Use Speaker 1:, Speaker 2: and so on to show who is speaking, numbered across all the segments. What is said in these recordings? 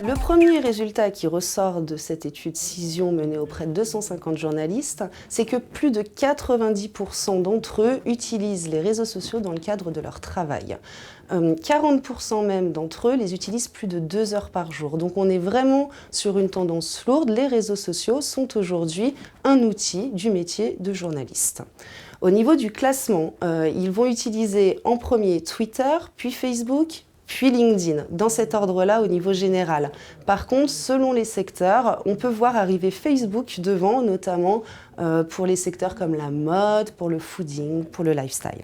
Speaker 1: Le premier résultat qui ressort de cette étude Cision menée auprès de 250 journalistes, c'est que plus de 90% d'entre eux utilisent les réseaux sociaux dans le cadre de leur travail. 40% même d'entre eux les utilisent plus de 2 heures par jour. Donc on est vraiment sur une tendance lourde. Les réseaux sociaux sont aujourd'hui un outil du métier de journaliste. Au niveau du classement, ils vont utiliser en premier Twitter, puis Facebook, puis LinkedIn, dans cet ordre-là au niveau général. Par contre, selon les secteurs, on peut voir arriver Facebook devant, notamment pour les secteurs comme la mode, pour le fooding, pour le lifestyle.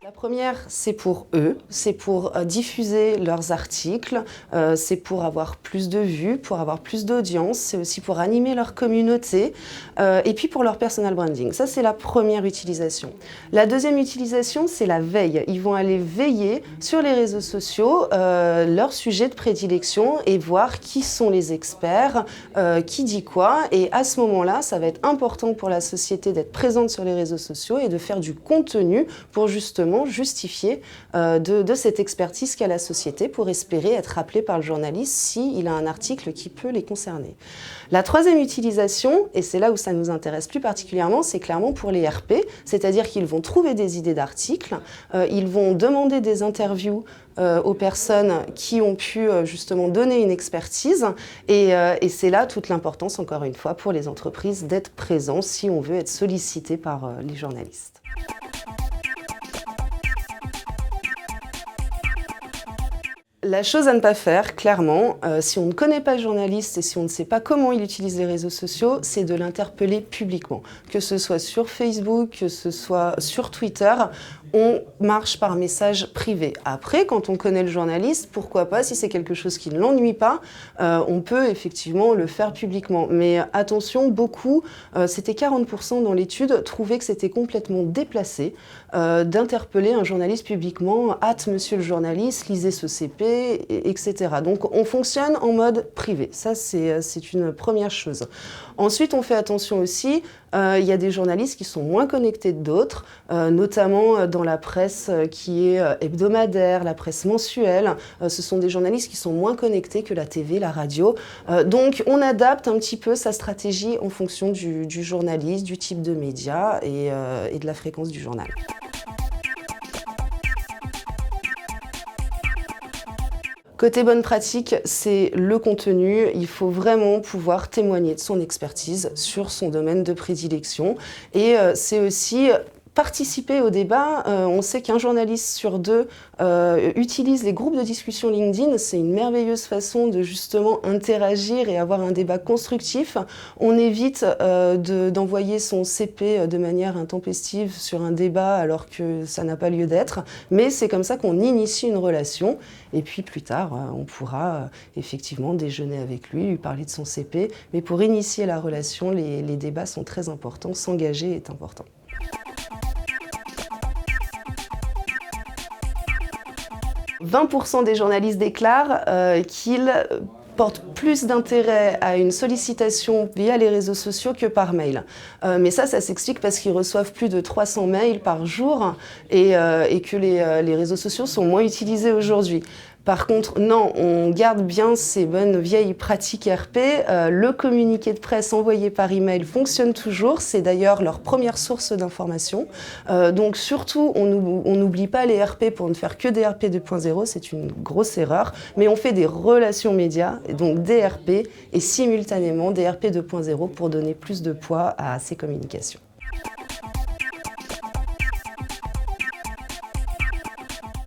Speaker 1: La première, c'est pour eux, c'est pour diffuser leurs articles, c'est pour avoir plus de vues, pour avoir plus d'audience, c'est aussi pour animer leur communauté et puis pour leur personal branding. Ça, c'est la première utilisation. La deuxième utilisation, c'est la veille. Ils vont aller veiller sur les réseaux sociaux leur sujet de prédilection et voir qui sont les experts, qui dit quoi. Et à ce moment-là, ça va être important pour la société d'être présente sur les réseaux sociaux et de faire du contenu pour justement justifier de cette expertise qu'a la société pour espérer être appelé par le journaliste s'il a un article qui peut les concerner. La troisième utilisation, et c'est là où ça nous intéresse plus particulièrement, c'est clairement pour les RP, c'est-à-dire qu'ils vont trouver des idées d'articles, ils vont demander des interviews aux personnes qui ont pu justement donner une expertise et c'est là toute l'importance, encore une fois, pour les entreprises d'être présents si on veut être sollicité par les journalistes. La chose à ne pas faire, clairement, si on ne connaît pas le journaliste et si on ne sait pas comment il utilise les réseaux sociaux, c'est de l'interpeller publiquement. Que ce soit sur Facebook, que ce soit sur Twitter, on marche par message privé. Après, quand on connaît le journaliste, pourquoi pas, si c'est quelque chose qui ne l'ennuie pas, on peut effectivement le faire publiquement. Mais attention, beaucoup, c'était 40% dans l'étude, trouvaient que c'était complètement déplacé d'interpeller un journaliste publiquement, « hâte monsieur le journaliste, lisez ce CP », etc. Donc on fonctionne en mode privé. Ça, c'est une première chose. Ensuite, on fait attention aussi, il y a des journalistes qui sont moins connectés que d'autres, notamment dans la presse qui est hebdomadaire, la presse mensuelle. Ce sont des journalistes qui sont moins connectés que la TV, la radio. Donc on adapte un petit peu sa stratégie en fonction du journaliste, du type de média et de la fréquence du journal. Côté bonne pratique, c'est le contenu. Il faut vraiment pouvoir témoigner de son expertise sur son domaine de prédilection. Et c'est aussi participer au débat. On sait qu'un journaliste sur deux utilise les groupes de discussion LinkedIn. C'est une merveilleuse façon de justement interagir et avoir un débat constructif. On évite d'envoyer son CP de manière intempestive sur un débat alors que ça n'a pas lieu d'être. Mais c'est comme ça qu'on initie une relation. Et puis plus tard, on pourra effectivement déjeuner avec lui, lui parler de son CP. Mais pour initier la relation, les débats sont très importants. S'engager est important. 20% des journalistes déclarent qu'ils portent plus d'intérêt à une sollicitation via les réseaux sociaux que par mail. Mais ça s'explique parce qu'ils reçoivent plus de 300 mails par jour et que les réseaux sociaux sont moins utilisés aujourd'hui. Par contre, non, on garde bien ces bonnes vieilles pratiques RP. Le communiqué de presse envoyé par email fonctionne toujours. C'est d'ailleurs leur première source d'information. Donc surtout, on n'oublie pas les RP pour ne faire que des RP 2.0. C'est une grosse erreur. Mais on fait des relations médias, donc des RP, et simultanément des RP 2.0 pour donner plus de poids à ces communications.